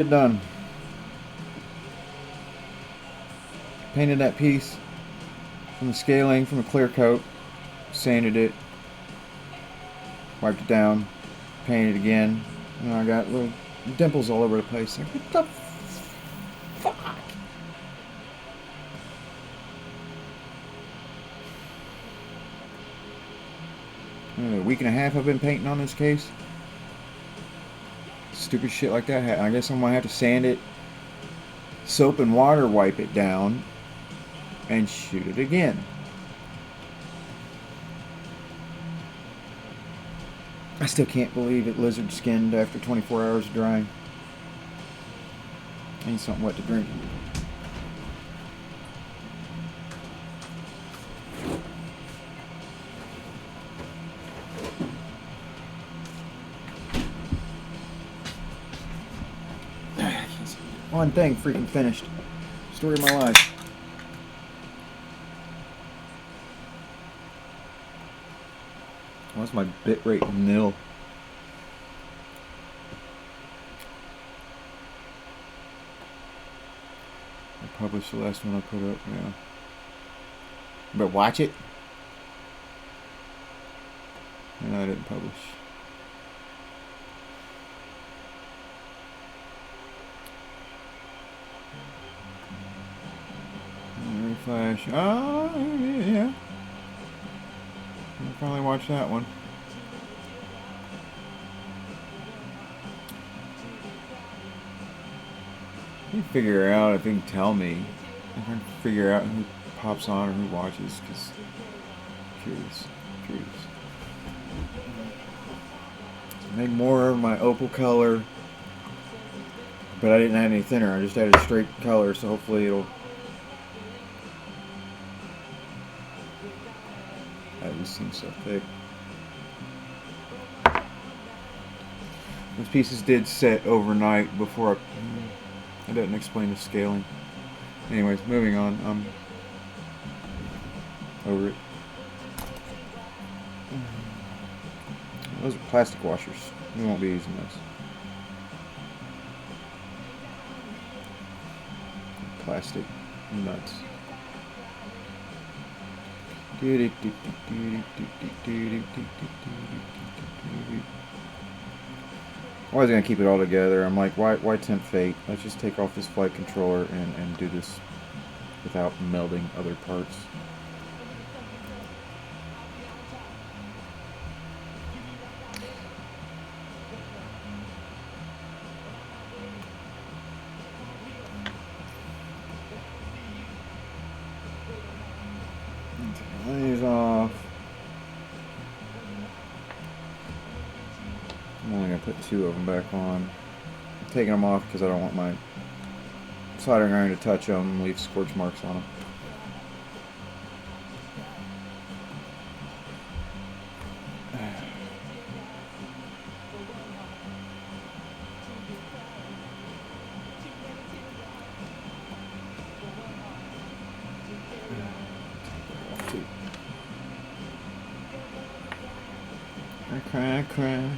Done. Painted that piece from the scaling from a clear coat, sanded it, wiped it down, painted it again, and I got little dimples all over the place. Like, what the fuck? A week and a half I've been painting on this case. Stupid shit like that. I guess I'm gonna have to sand it, soap and water wipe it down, and shoot it again. I still can't believe it lizard skinned after 24 hours of drying. I need something wet to drink. One thing freaking finished. Story of my life. What's my bitrate nil? I published the last one I put up, yeah. But watch it. No, I didn't publish. Flash. Oh, yeah. I'll probably watch that one. You figure out if you can tell me. I can figure out who pops on or who watches, because curious. Make more of my opal color, but I didn't add any thinner. I just added straight color, so hopefully it'll. This seems so thick. Those pieces did set overnight before I didn't explain the scaling. Anyways, moving on. Over it. Those are plastic washers. We won't be using those. Plastic nuts. I was gonna keep it all together. I'm like, why tempt fate? Let's just take off this flight controller and do this without melding other parts. These off. I'm only going to put 2 of them back on. I'm taking them off because I don't want my soldering iron to touch them and leave scorch marks on them. I cry.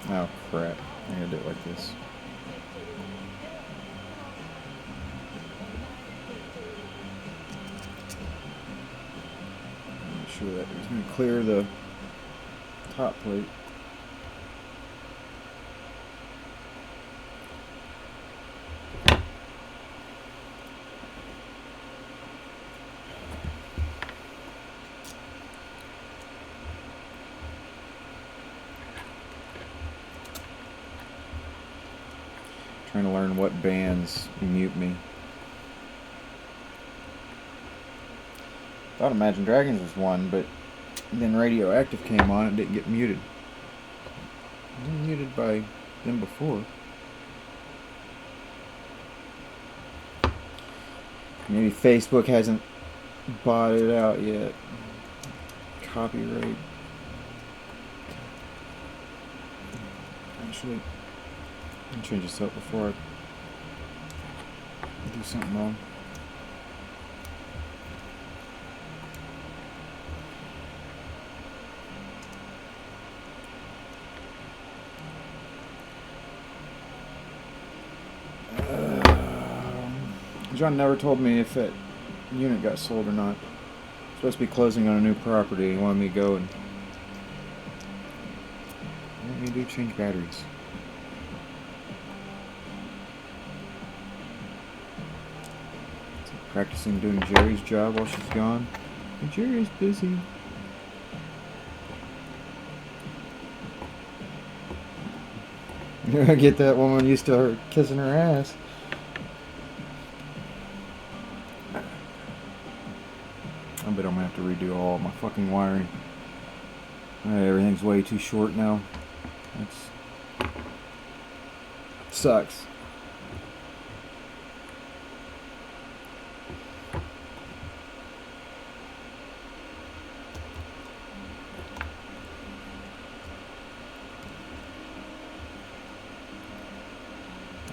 Oh crap, I gotta do it like this. Make sure that it's going to clear the top plate. Trying to learn what bands mute me. Thought Imagine Dragons was one, but then Radioactive came on and didn't get muted. It was muted by them before. Maybe Facebook hasn't bought it out yet. Copyright. Actually, let me change this up before I do something wrong. John never told me if that unit got sold or not. Supposed to be closing on a new property. He wanted me to go and let me do change batteries. Practicing doing Jerry's job while she's gone. And Jerry's busy. Get that woman used to her kissing her ass. I bet I'm gonna have to redo all my fucking wiring. Everything's way too short now. That's sucks.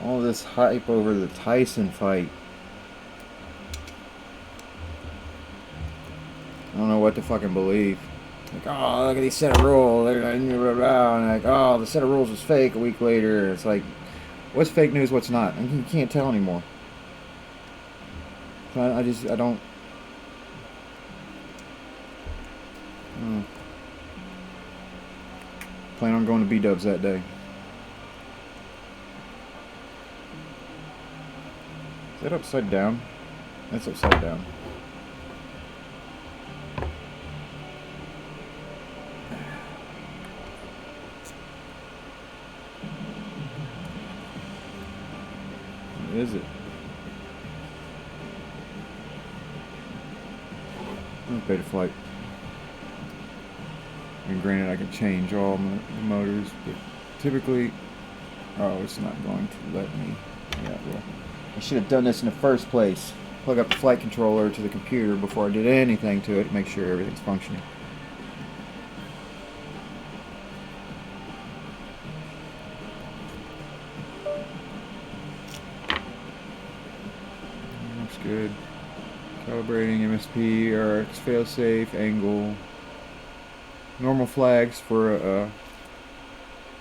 All this hype over the Tyson fight. I don't know what to fucking believe. Like, oh, look at these set of rules. And like, oh, the set of rules was fake a week later. It's like, what's fake news, what's not? I mean, you can't tell anymore. So I don't. Plan on going to B-dubs that day. Is that upside down? That's upside down. What is it? Beta flight. And granted, I can change all the motors, but typically, oh, it's not going to let me. Yeah, well, I should have done this in the first place. Plug up the flight controller to the computer before I did anything to it to make sure everything's functioning. Looks good. Calibrating MSP, RX failsafe, angle. Normal flags for a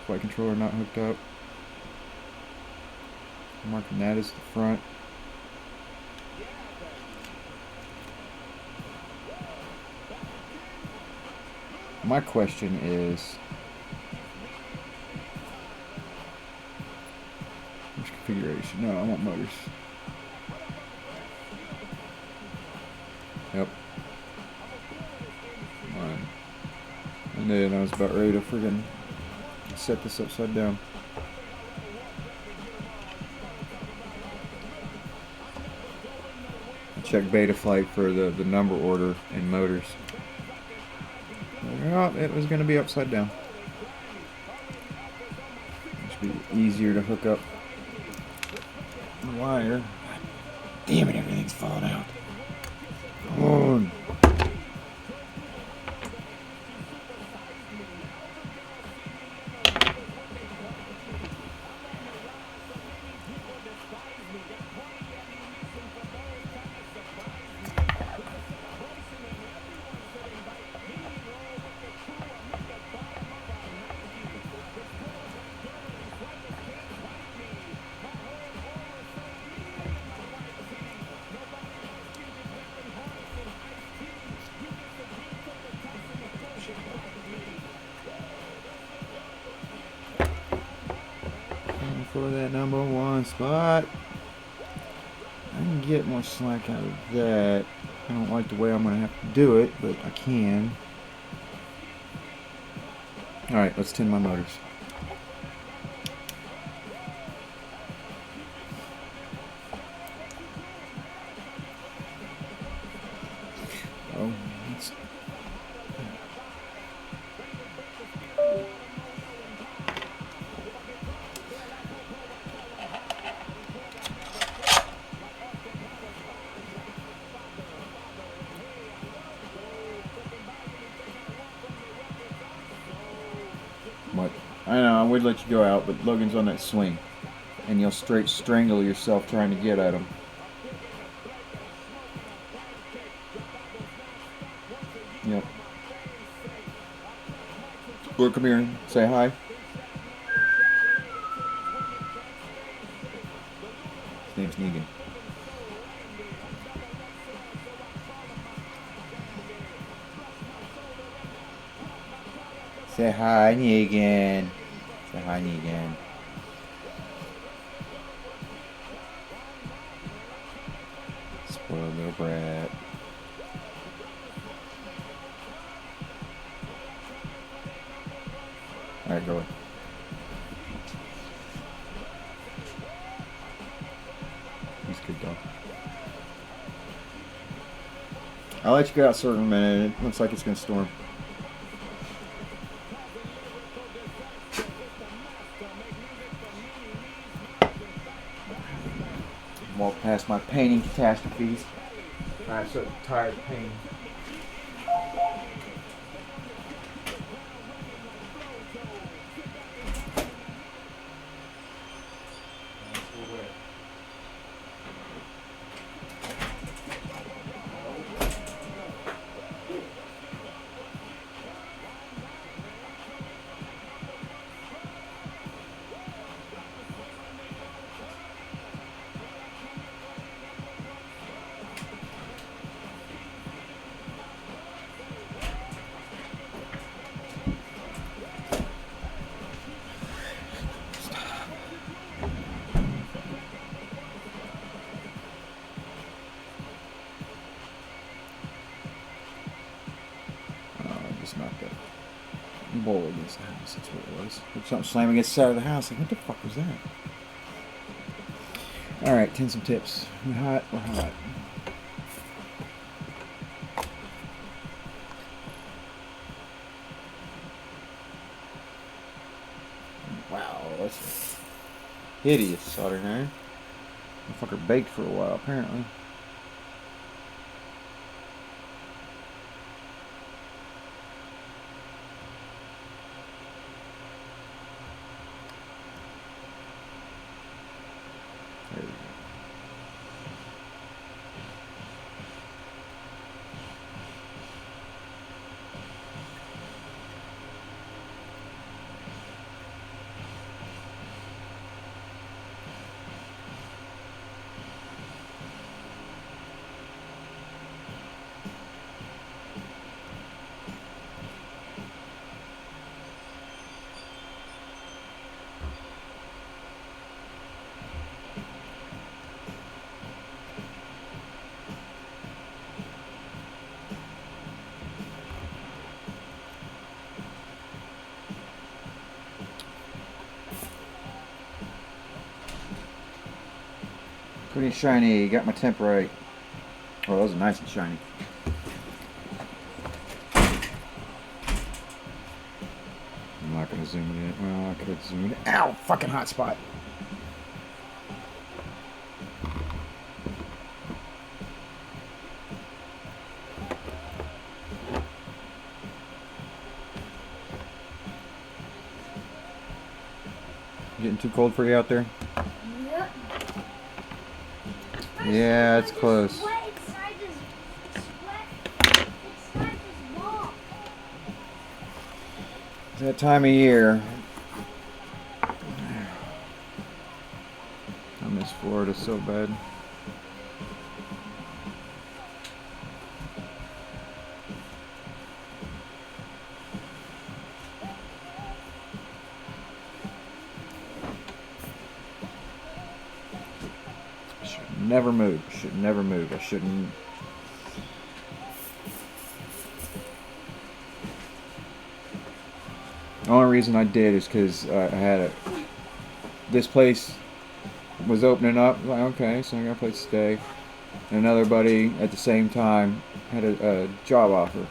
flight controller not hooked up. Marking that as the front. My question is, which configuration? No, I want motors. Yep. One. And then I was about ready to friggin' set this upside down. Check beta flight for the number order in motors. Well, it was going to be upside down. It should be easier to hook up the wire. God damn it, everything's falling out. Oh. For that number one spot. I can get more slack out of that. I don't like the way I'm going to have to do it, but I can. Alright, let's tune my motors. Oh, let's... I know, I would let you go out, but Logan's on that swing. And you'll straight strangle yourself trying to get at him. Yep. Or come here, say hi. His name's Negan. Say hi, Negan. Say hi, Negan. Spoiled little brat. Alright, go away. He's a good dog. I'll let you go outside in a minute. It looks like it's going to storm. Walk past my painting catastrophes. I'm so tired of painting. Not that bowl against the house. That's what it was. Something slamming against the side of the house. Like, what the fuck was that? Alright, some tips. We're hot. We're hot. Wow, that's hideous soldering iron. The fucker baked for a while, apparently. There we go. Pretty shiny. Got my temp right. Oh, those are nice and shiny. I'm not going to zoom it in. Well, I could zoom it in. Ow! Fucking hot spot. Getting too cold for you out there? Yep. Yeah, it's close. It's that time of year. I miss Florida so bad. Never move. Should never move. I shouldn't. The only reason I did is because I had a. This place was opening up. Like, okay, so I got a place to stay. And another buddy at the same time had a job offer.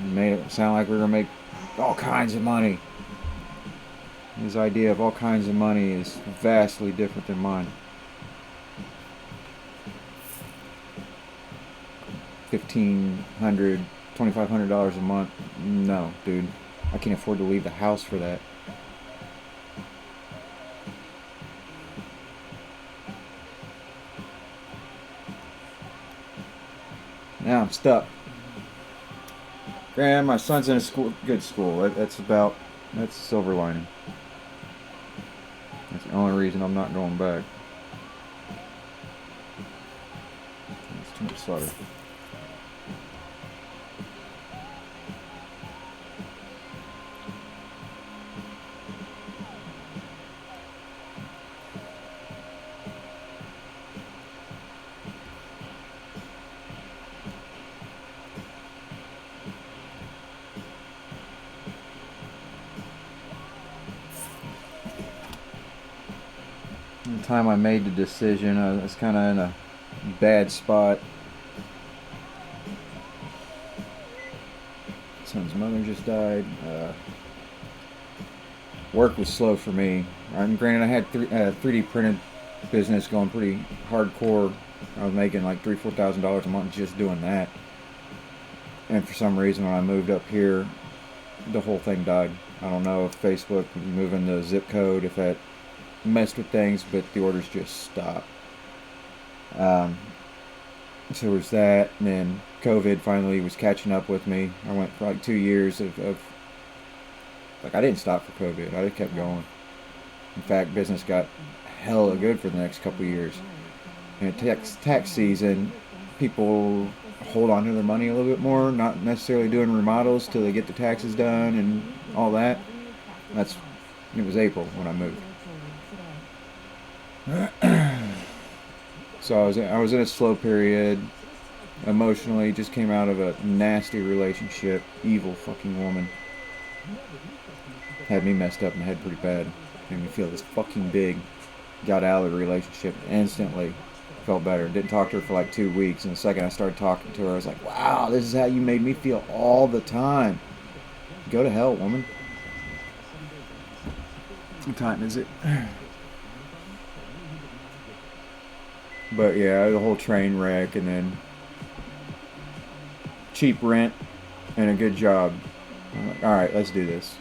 Made it sound like we were gonna make all kinds of money. His idea of all kinds of money is vastly different than mine. $1,500, $2,500 a month. No, dude. I can't afford to leave the house for that. Now I'm stuck. Granted, my son's in a good school. That's the silver lining. That's the only reason I'm not going back. It's too much solder. The time I made the decision, I was kind of in a bad spot. Son's mother just died. Work was slow for me. Granted, I had 3D printed business going pretty hardcore. I was making like $3,000-4,000 a month just doing that. And for some reason, when I moved up here, the whole thing died. I don't know if Facebook, moving the zip code, if that messed with things, but the orders just stopped. So there's that, and then COVID finally was catching up with me. I went for like 2 years of like, I didn't stop for COVID. I just kept going. In fact, business got hella good for the next couple of years. And tax season, people hold on to their money a little bit more, not necessarily doing remodels till they get the taxes done and all that. It was April when I moved. So I was in a slow period. Emotionally, just came out of a nasty relationship. Evil fucking woman. Had me messed up in the head pretty bad. Made me feel this fucking big. Got out of the relationship instantly. Felt better. Didn't talk to her for like 2 weeks. And the second I started talking to her, I was like, wow, this is how you made me feel all the time. Go to hell, woman. What time is it? But yeah, the whole train wreck, and then cheap rent and a good job. I'm like, alright, let's do this.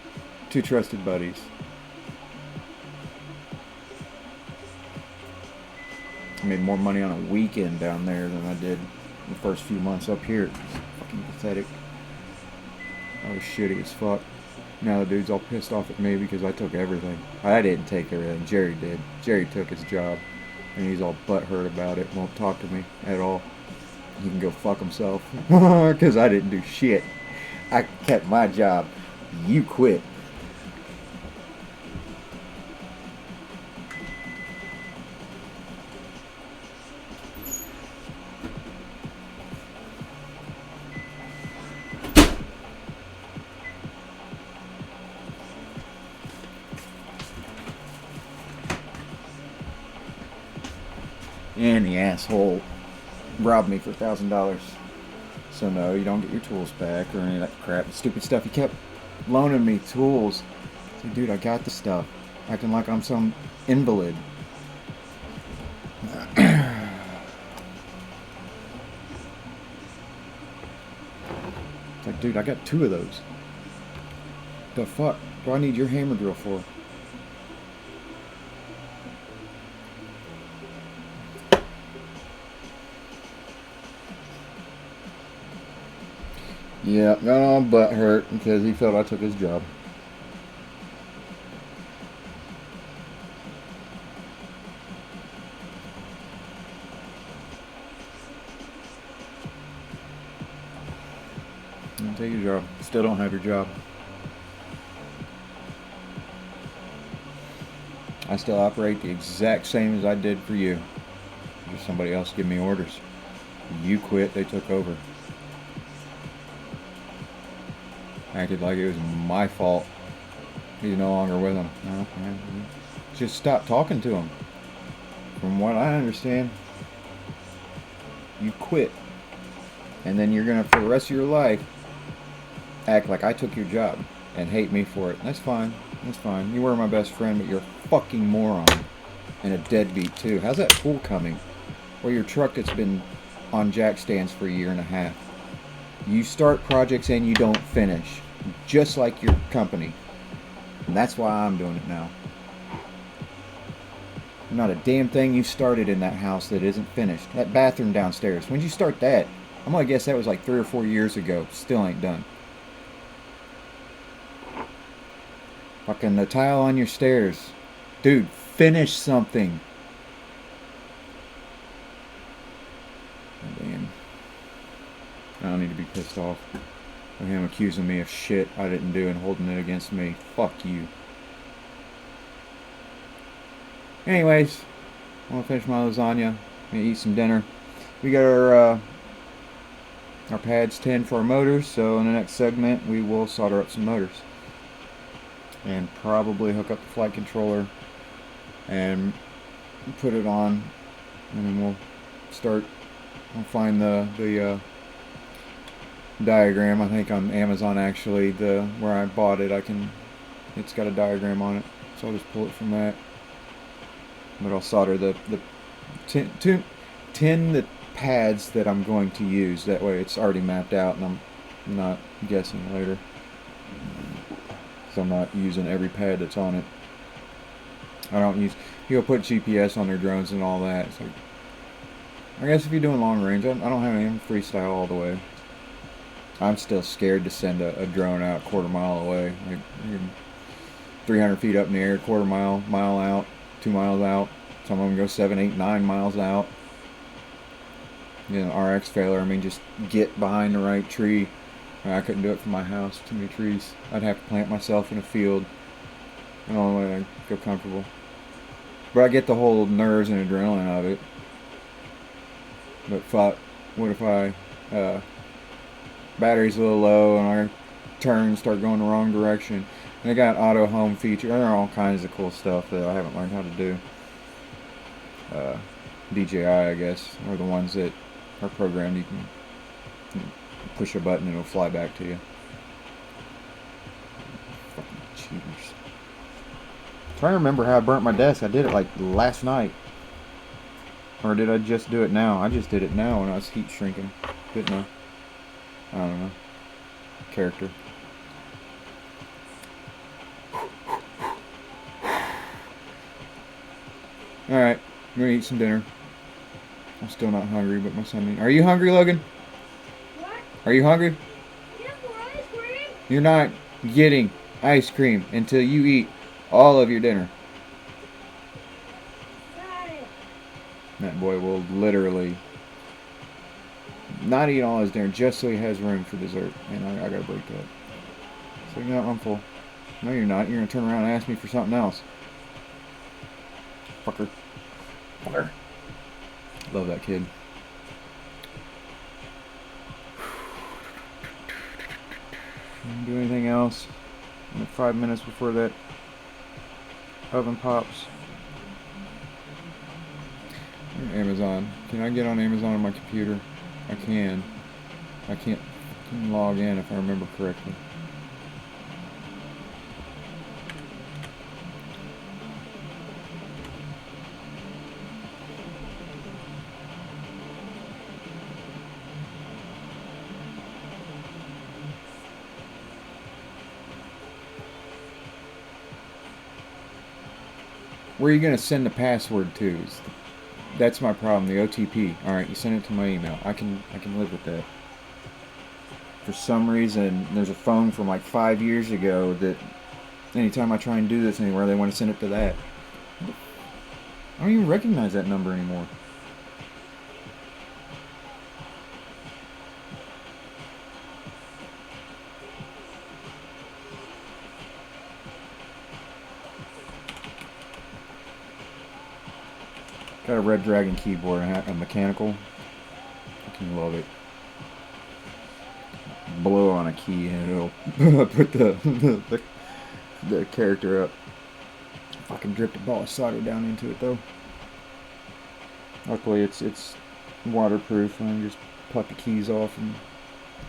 2 trusted buddies. I made more money on a weekend down there than I did the first few months up here. It's fucking pathetic. I was shitty as fuck. Now the dude's all pissed off at me because I took everything. I didn't take everything. Jerry did. Jerry took his job. And he's all butthurt about it. Won't talk to me at all. He can go fuck himself. Because I didn't do shit. I kept my job. You quit. And the asshole robbed me for $1,000. So no, you don't get your tools back or any of that crap. Stupid stuff. He kept loaning me tools. I said, dude, I got this stuff. Acting like I'm some invalid. It's like, dude, I got 2 of those. The fuck do I need your hammer drill for? Yeah, got all butt hurt because he felt I took his job. I'll take your job. Still don't have your job. I still operate the exact same as I did for you. Just somebody else give me orders. You quit, they took over. Acted like it was my fault. He's no longer with them. No, man. Just stop talking to him. From what I understand, you quit. And then you're gonna, for the rest of your life, act like I took your job and hate me for it. That's fine. That's fine. You were my best friend, but you're a fucking moron. And a deadbeat too. How's that pool coming? Or your truck that's been on jack stands for 1.5 years. You start projects and you don't finish. just like your company. And that's why I'm doing it now. Not a damn thing you started in that house that isn't finished. That bathroom downstairs. When'd you start that? I'm gonna guess that was like 3 or 4 years ago. Still ain't done. Fucking the tile on your stairs. Dude, finish something. Oh, damn. I don't need to be pissed off with him accusing me of shit I didn't do and holding it against me. Fuck you. Anyways, I'm gonna finish my lasagna. I'm gonna eat some dinner. We got our pads 10 for our motors, so in the next segment we will solder up some motors. And probably hook up the flight controller and put it on, and then we'll start. I'll find the diagram. I think on Amazon actually, where I bought it, it's got a diagram on it, so I'll just pull it from that. But I'll solder the 10 the pads that I'm going to use. That way it's already mapped out and I'm not guessing later. So I'm not using every pad that's on it. I don't use... People put GPS on their drones and all that. So I guess if you're doing long range, I don't have any freestyle all the way. I'm still scared to send a drone out a quarter mile away. Like 300 feet up in the air, quarter mile out, 2 miles out. Some of them go 7, 8, 9 miles out. You know, RX failure. I mean, just get behind the right tree. I couldn't do it from my house. Too many trees. I'd have to plant myself in a field. I don't know way I feel comfortable. But I get the whole nerves and adrenaline of it. But fuck, what if battery's a little low and I start going the wrong direction? And they got auto home feature. There are all kinds of cool stuff that I haven't learned how to do. DJI, I guess, are the ones that are programmed. You can push a button and it'll fly back to you. Fucking cheaters. I'm trying to remember how I burnt my desk. I did it like last night. Or did I just do it now? I just did it now when I was heat shrinking. Didn't I? I don't know. Character. Alright, I'm gonna eat some dinner. I'm still not hungry, but my son... Are you hungry, Logan? What? Are you hungry? Yeah, for ice cream. You're not getting ice cream until you eat all of your dinner. Got it. That boy will literally not eat all his dinner just so he has room for dessert. And I gotta break that. So, you know, I'm full. No, you're not. You're gonna turn around and ask me for something else. Fucker. Fucker. Love that kid. Do anything else? 5 minutes before that oven pops. Amazon. Can I get on Amazon on my computer? I can. I can't log in if I remember correctly. Where are you going to send the password to? That's my problem, the OTP. Alright, you send it to my email. I can live with that. For some reason, there's a phone from like 5 years ago that anytime I try and do this anywhere, they want to send it to that. I don't even recognize that number anymore. Got a Red Dragon keyboard, a mechanical. I can love it. Blow on a key and it'll put the character up. Fucking dripped a ball of solder down into it though. Luckily it's waterproof, and I just pluck the keys off and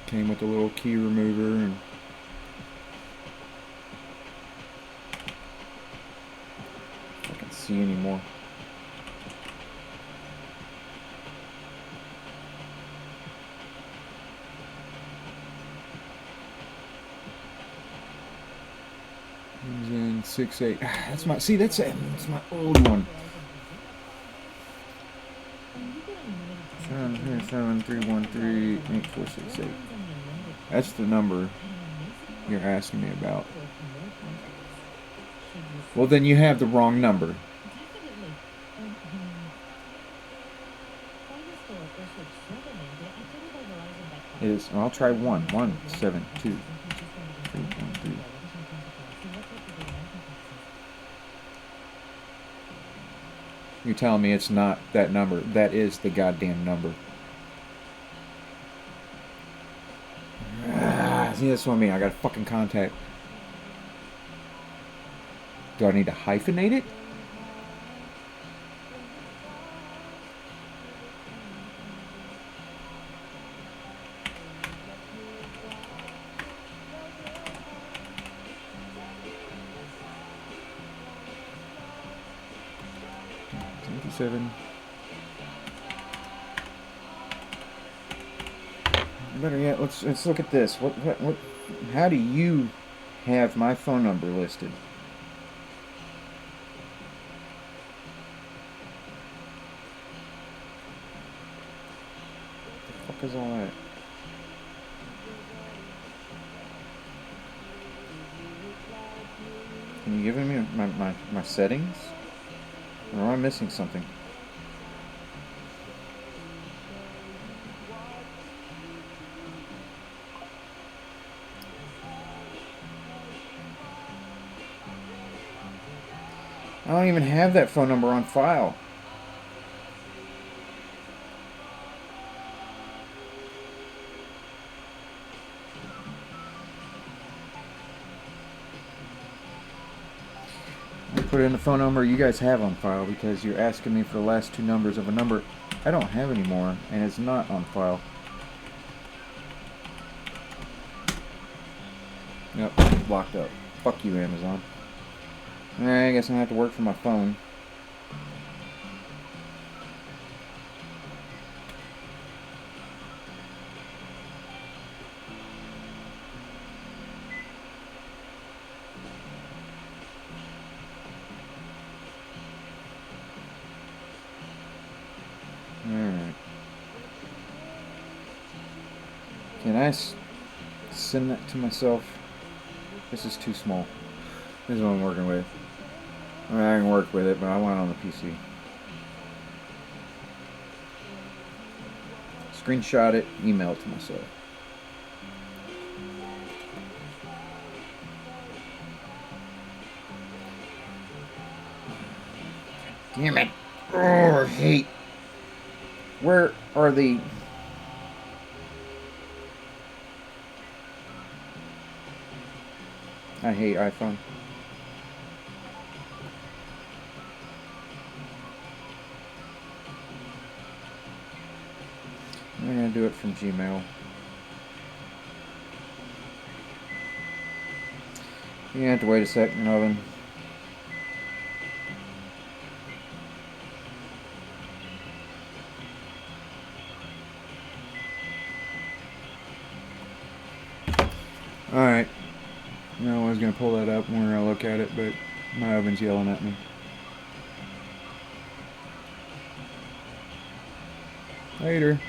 came with a little key remover and I can't see anymore. 8468. That's my. See, that's my old one. 737-313-8468. That's the number you're asking me about. Well, then you have the wrong number. It is. I'll try 1172313. You're telling me it's not that number. That is the goddamn number. See, that's what I mean. I got to fucking contact. Do I need to hyphenate it? Seven. Better yet, let's look at this. What? How do you have my phone number listed? What the fuck is all that? Can you give me my settings? Or am I missing something? I don't even have that phone number on file. Put in the phone number you guys have on file because you're asking me for the last two numbers of a number I don't have anymore and it's not on file. Yep, locked up. Fuck you, Amazon. Alright, I guess I'm gonna have to work for my phone. Alright. Can I send that to myself? This is too small. This is what I'm working with. I mean, I can work with it, but I want it on the PC. Screenshot it, email it to myself. Damn it. Oh, I hate. Where are the... I hate iPhone. I'm going to do it from Gmail. You have to wait a second, Oven. Alright. No, I was going to pull that up and we're going to look at it, but my oven's yelling at me. Later.